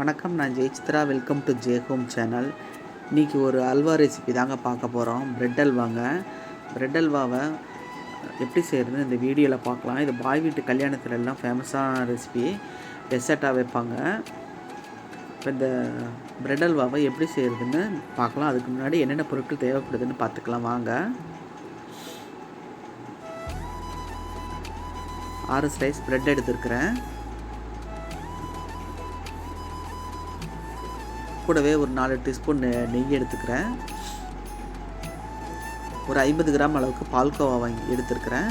வணக்கம், நான் Jayachitra. Welcome to J home channel. இன்றைக்கி ஒரு அல்வா ரெசிபி தாங்க பார்க்க போகிறோம். ப்ரெட் அல்வாங்க. ப்ரெட் அல்வாவை எப்படி செய்கிறதுன்னு இந்த வீடியோவில் பார்க்கலாம். இது பாய் வீட்டு கல்யாணத்துல எல்லாம் ஃபேமஸான ரெசிபி, டெசர்ட்டாக வைப்பாங்க. இப்போ இந்த ப்ரெட் அல்வாவை எப்படி செய்கிறதுன்னு பார்க்கலாம். அதுக்கு முன்னாடி என்னென்ன பொருட்கள் தேவைப்படுதுன்னு பார்த்துக்கலாம் வாங்க. 6 ஸ்லைஸ் ப்ரெட் எடுத்துருக்கிறேன். கூடவே ஒரு 4 டீஸ்பூன் நெய் எடுத்துக்கிறேன். ஒரு 50 கிராம் அளவுக்கு பால்கோவா வாங்கி எடுத்துருக்கிறேன்.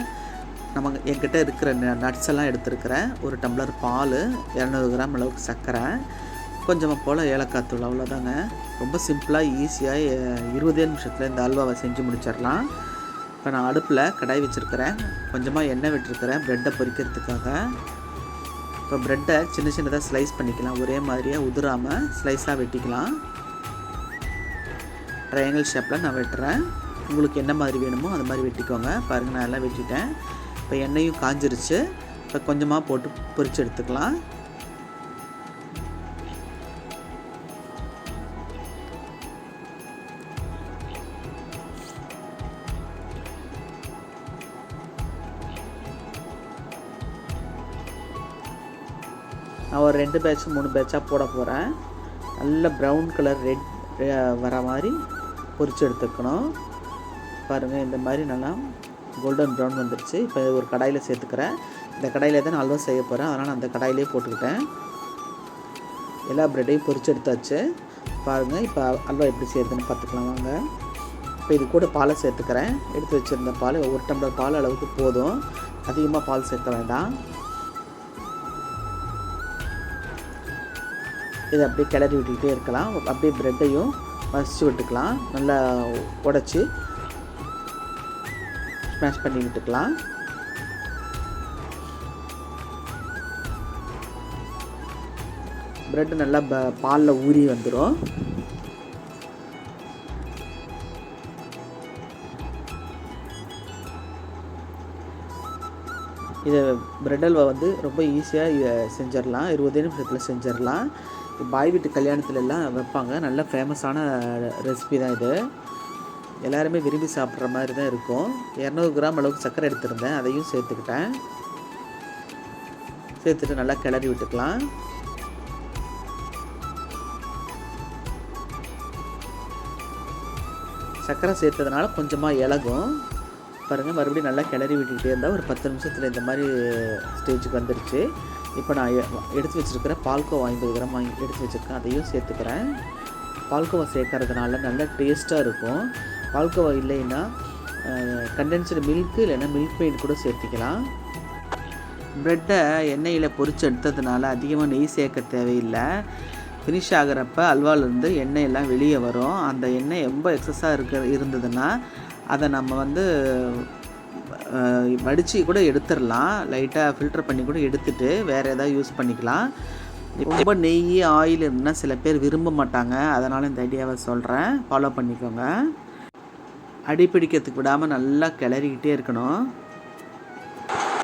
என்கிட்ட இருக்கிற நட்ஸ் எல்லாம் எடுத்துருக்கிறேன். ஒரு டம்ளர் பால், 200 கிராம் அளவுக்கு சர்க்கரை, கொஞ்சமாக போல் ஏலக்காய் தூள். அவ்வளோதாங்க. ரொம்ப சிம்பிளாக ஈஸியாக 20 நிமிஷத்தில் இந்த அல்வாவை செஞ்சு முடிச்சிடலாம். இப்போ நான் அடுப்பில் கடாய் வச்சுருக்கிறேன். கொஞ்சமாக எண்ணெய் விட்டுருக்கிறேன் ப்ரெட்டை பொரிக்கிறதுக்காக. இப்போ ப்ரெட்டை சின்ன சின்னதாக ஸ்லைஸ் பண்ணிக்கலாம். ஒரே மாதிரியாக உதிராமல் ஸ்லைஸாக வெட்டிக்கலாம். ட்ரையாங்கிள் ஷேப்பில் நான் வெட்டுறேன். உங்களுக்கு என்ன மாதிரி வேணுமோ அது மாதிரி வெட்டிக்கோங்க. பாருங்கள், நான் எல்லாம் வெட்டிட்டேன். இப்போ எண்ணெயும் காஞ்சிருச்சு. இப்போ கொஞ்சமாக போட்டு பொரிச்சு எடுத்துக்கலாம். நான் ஒரு 2 பேட்ச் 3 பேட்சாக போட போகிறேன். நல்ல ப்ரௌன் கலர் ரெட் வர மாதிரி பொரிச்சு எடுத்துக்கணும். பாருங்கள், இந்த மாதிரி நல்லா கோல்டன் ப்ரௌன் வந்துடுச்சு. இப்போ ஒரு கடாயில் சேர்த்துக்கிறேன். இந்த கடாயில் தான் நான் அல்வா செய்ய போகிறேன், அதனால் அந்த கடாயிலே போட்டுக்கிட்டேன். எல்லா ப்ரெட்டையும் பொரிச்சு எடுத்தாச்சு. பாருங்கள், இப்போ அல்வா எப்படி செய்யறதுன்னு பார்த்துக்கலாம் வாங்க. இப்போ இது கூட பாலை சேர்த்துக்கிறேன். எடுத்து வச்சுருந்த பால் 1 டம்ளர் பால் அளவுக்கு போதும். அதிகமாக பால் சேர்க்க வேண்டாம். இதை அப்படியே கிளறி விட்டுக்கிட்டே இருக்கலாம். அப்படியே ப்ரெட்டையும் மசிச்சு விட்டுக்கலாம். நல்லா உடச்சி ஸ்மாஷ் பண்ணி விட்டுக்கலாம். ப்ரெட்டு நல்லா பாலில் ஊறி வந்துடும். இதை ப்ரெட் அல்வா ரொம்ப ஈஸியாக இதை செஞ்சிடலாம். 20 நிமிஷத்தில் செஞ்சிடலாம். பாய் வீட்டு கல்யாணத்துலலாம் வைப்பாங்க. நல்ல ஃபேமஸான ரெசிபி தான் இது. எல்லாருமே விரும்பி சாப்பிட்ற மாதிரி தான் இருக்கும். 200 கிராம் அளவுக்கு சர்க்கரை எடுத்துருந்தேன், அதையும் சேர்த்துக்கிட்டேன். சேர்த்துட்டு நல்லா கிளறி விட்டுக்கலாம். சர்க்கரை சேர்த்ததுனால கொஞ்சமாக இலகும். பாருங்கள், மறுபடியும் நல்லா கிளறி விட்டுக்கிட்டே இருந்தால் ஒரு 10 நிமிஷத்தில் இந்த மாதிரி ஸ்டேஜுக்கு வந்துடுச்சு. இப்போ நான் எடுத்து வச்சுருக்கிற பால்கோவா 50 கிராம் எடுத்து வச்சுருக்கேன், அதையும் சேர்த்துக்கிறேன். பால்கோவா சேர்க்கறதுனால நல்ல டேஸ்ட்டாக இருக்கும். பால்கோவா இல்லைன்னா கண்டென்ஸ்டு மில்க்கு இல்லைன்னா மில்க் பெயிண்ட் கூட சேர்த்திக்கலாம். ப்ரெட்டை எண்ணெயில் பொரிச்சு எடுத்ததுனால அதிகமாக நெய் சேர்க்க தேவையில்லை. ஃபினிஷ் ஆகிறப்ப அல்வாலேருந்து எண்ணெய் எல்லாம் வெளியே வரும். அந்த எண்ணெய் ரொம்ப எக்ஸஸாக இருந்ததுன்னா அதை நம்ம வடித்து கூட எடுத்துடலாம். லைட்டாக ஃபில்டர் பண்ணி கூட எடுத்துகிட்டு வேறு எதாவது யூஸ் பண்ணிக்கலாம். ரொம்ப நெய் ஆயில் இருந்தால் சில பேர் விரும்ப மாட்டாங்க. அதனால் இந்த ஐடியாவை சொல்கிறேன், ஃபாலோ பண்ணிக்கோங்க. அடிப்பிடிக்கிறதுக்கு விடாமல் நல்லா கிளறிக்கிட்டே இருக்கணும்.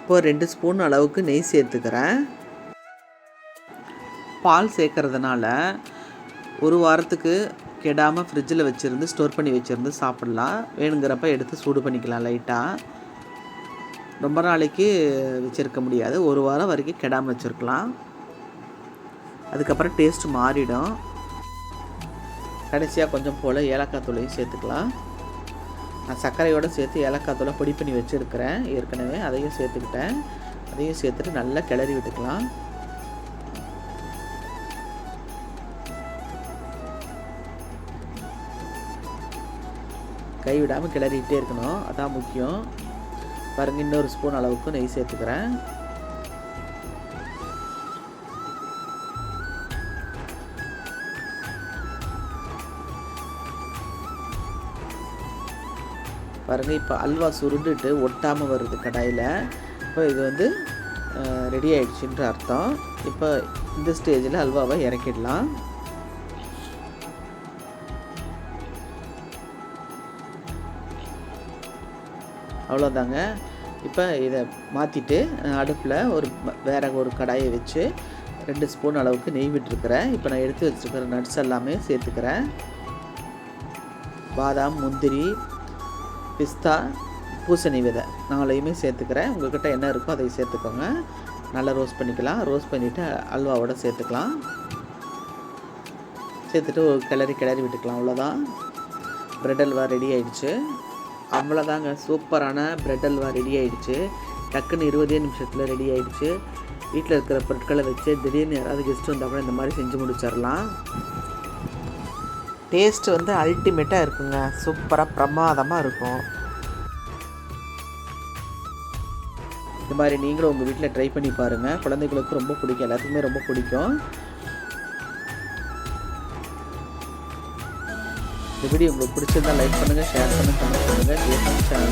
இப்போது 2 ஸ்பூன் அளவுக்கு நெய் சேர்த்துக்கிறேன். பால் சேர்க்கறதுனால ஒரு வாரத்துக்கு கெடாமல் ஃப்ரிட்ஜில் வச்சுருந்து ஸ்டோர் பண்ணி வச்சுருந்து சாப்பிட்லாம். வேணுங்கிறப்ப எடுத்து சூடு பண்ணிக்கலாம். லைட்டாக ரொம்ப நாளைக்கு வச்சுருக்க முடியாது. ஒரு வாரம் வரைக்கும் கெடாமல் வச்சுருக்கலாம். அதுக்கப்புறம் டேஸ்ட்டு மாறிடும். கடைசியாக கொஞ்சம் போல் ஏலக்காய் தூளையும் சேர்த்துக்கலாம். நான் சர்க்கரையோடு சேர்த்து ஏலக்காய் தூளை பொடி பண்ணி வச்சுருக்கிறேன் ஏற்கனவே, அதையும் சேர்த்துக்கிட்டேன். அதையும் சேர்த்துட்டு நல்லா கிளறி விட்டுக்கலாம். கைவிடாமல் கிளறிக்கிட்டே இருக்கணும், அதான் முக்கியம். பாருங்கள், இன்னொரு ஸ்பூன் அளவுக்கு நெய் சேர்த்துக்கிறேன். பாருங்கள், இப்போ அல்வா சுருண்டுட்டு ஒட்டாமல் வருது கடாயில். இப்போ இது ரெடி ஆகிடுச்சின்ற அர்த்தம். இப்போ இந்த ஸ்டேஜில் அல்வாவை இறக்கிடலாம். அவ்வளோதாங்க. இப்போ இதை மாற்றிட்டு அடுப்பில் வேறு ஒரு கடாயை வச்சு 2 ஸ்பூன் அளவுக்கு நெய் விட்டுருக்கிறேன். இப்போ நான் எடுத்து வச்சுருக்கிற நட்ஸ் எல்லாமே சேர்த்துக்கிறேன். பாதாம், முந்திரி, பிஸ்தா, பூசணி விதை 4யுமே சேர்த்துக்கிறேன். உங்கள்கிட்ட என்ன இருக்கோ அதை சேர்த்துக்கோங்க. நல்லா ரோஸ்ட் பண்ணிக்கலாம். ரோஸ்ட் பண்ணிவிட்டு அல்வாவோட சேர்த்துக்கலாம். சேர்த்துட்டு ஒரு கிளறி விட்டுக்கலாம். அவ்வளோதான், ப்ரெட் அல்வா ரெடி ஆகிடுச்சு. அவ்வளோதாங்க, சூப்பரான ப்ரெட் அல்வா ரெடி ஆகிடுச்சு. டக்குன்னு 20 நிமிஷத்தில் ரெடி ஆகிடுச்சு. வீட்டில் இருக்கிற பொருட்களை வச்சு திடீர்னு யாராவது கெஸ்ட் வந்தால் கூட இந்த மாதிரி செஞ்சு முடிச்சிடலாம். டேஸ்ட்டு வந்து அல்டிமேட்டாக இருக்குங்க. சூப்பராக பிரமாதமாக இருக்கும். இந்த மாதிரி நீங்களும் உங்கள் வீட்டில் ட்ரை பண்ணி பாருங்கள். குழந்தைகளுக்கு ரொம்ப பிடிக்கும், எல்லாத்துக்குமே ரொம்ப பிடிக்கும். இந்த வீடியோ உங்களுக்கு பிடிச்சிருந்தால் லைக் பண்ணுங்கள், ஷேர் பண்ணுங்கள், கமெண்ட் பண்ணுங்கள்.